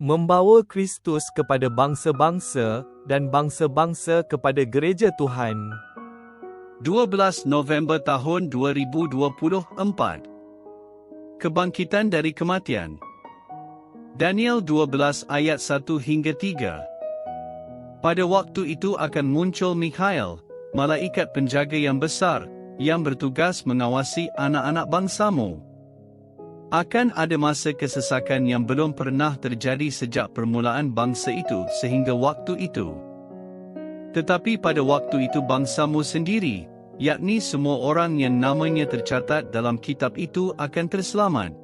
membawa Kristus kepada bangsa-bangsa dan bangsa-bangsa kepada gereja Tuhan. 12 November tahun 2024. Kebangkitan dari kematian. Daniel 12 ayat 1 hingga 3. Pada waktu itu akan muncul Mikhael, malaikat penjaga yang besar, yang bertugas mengawasi anak-anak bangsamu. Akan ada masa kesesakan yang belum pernah terjadi sejak permulaan bangsa itu sehingga waktu itu. Tetapi pada waktu itu bangsamu sendiri, yakni semua orang yang namanya tercatat dalam kitab itu akan terselamat.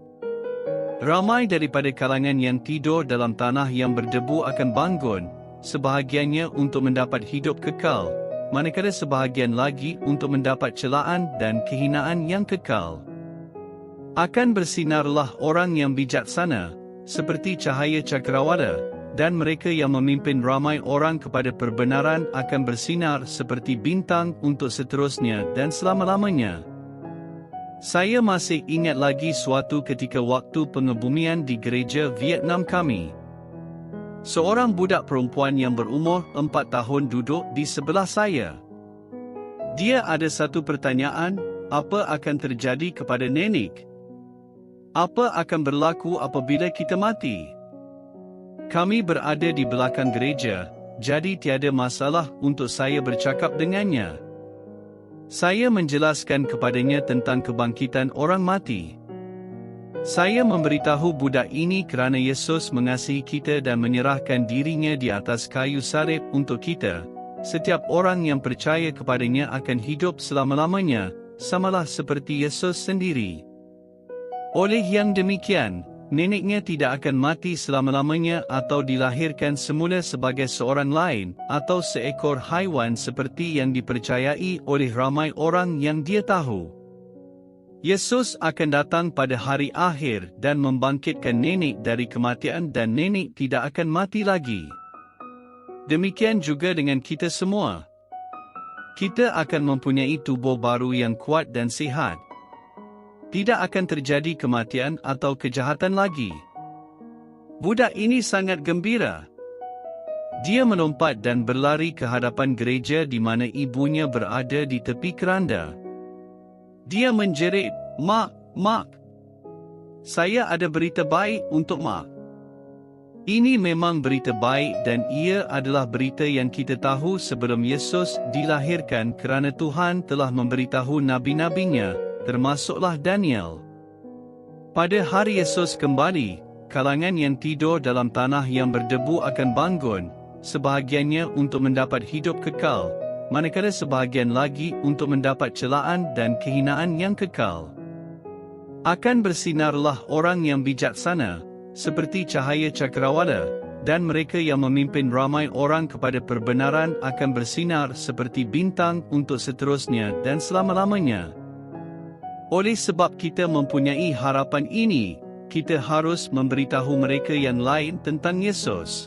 Ramai daripada kalangan yang tidur dalam tanah yang berdebu akan bangun, sebahagiannya untuk mendapat hidup kekal, manakala sebahagian lagi untuk mendapat celaan dan kehinaan yang kekal. Akan bersinarlah orang yang bijaksana, seperti cahaya cakrawala, dan mereka yang memimpin ramai orang kepada perbenaran akan bersinar seperti bintang untuk seterusnya dan selama-lamanya. Saya masih ingat lagi suatu ketika waktu pengebumian di gereja Vietnam kami. Seorang budak perempuan yang berumur 4 tahun duduk di sebelah saya. Dia ada satu pertanyaan, apa akan terjadi kepada nenek? Apa akan berlaku apabila kita mati? Kami berada di belakang gereja, jadi tiada masalah untuk saya bercakap dengannya. Saya menjelaskan kepadanya tentang kebangkitan orang mati. Saya memberitahu budak ini kerana Yesus mengasihi kita dan menyerahkan dirinya di atas kayu salib untuk kita. Setiap orang yang percaya kepadanya akan hidup selama-lamanya, samalah seperti Yesus sendiri. Oleh yang demikian, neneknya tidak akan mati selama-lamanya atau dilahirkan semula sebagai seorang lain, atau seekor haiwan seperti yang dipercayai oleh ramai orang yang dia tahu. Yesus akan datang pada hari akhir dan membangkitkan nenek dari kematian dan nenek tidak akan mati lagi. Demikian juga dengan kita semua. Kita akan mempunyai tubuh baru yang kuat dan sihat. Tidak akan terjadi kematian atau kejahatan lagi. Budak ini sangat gembira. Dia melompat dan berlari ke hadapan gereja di mana ibunya berada di tepi keranda. Dia menjerit, "Mak, Mak, saya ada berita baik untuk Mak." Ini memang berita baik dan ia adalah berita yang kita tahu sebelum Yesus dilahirkan kerana Tuhan telah memberitahu nabi-nabinya, termasuklah Daniel. Pada hari Yesus kembali, kalangan yang tidur dalam tanah yang berdebu akan bangun, sebahagiannya untuk mendapat hidup kekal, manakala sebahagian lagi untuk mendapat celaan dan kehinaan yang kekal. Akan bersinarlah orang yang bijaksana, seperti cahaya cakrawala, dan mereka yang memimpin ramai orang kepada perbenaran akan bersinar seperti bintang untuk seterusnya dan selama-lamanya. Oleh sebab kita mempunyai harapan ini, kita harus memberitahu mereka yang lain tentang Yesus.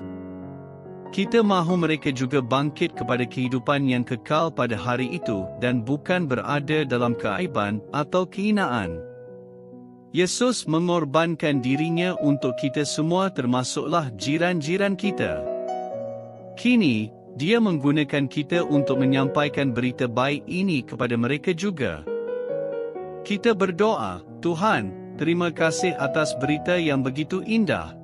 Kita mahu mereka juga bangkit kepada kehidupan yang kekal pada hari itu dan bukan berada dalam keaiban atau kehinaan. Yesus mengorbankan dirinya untuk kita semua termasuklah jiran-jiran kita. Kini, Dia menggunakan kita untuk menyampaikan berita baik ini kepada mereka juga. Kita berdoa, Tuhan, terima kasih atas berita yang begitu indah.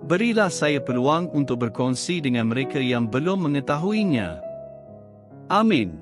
Berilah saya peluang untuk berkongsi dengan mereka yang belum mengetahuinya. Amin.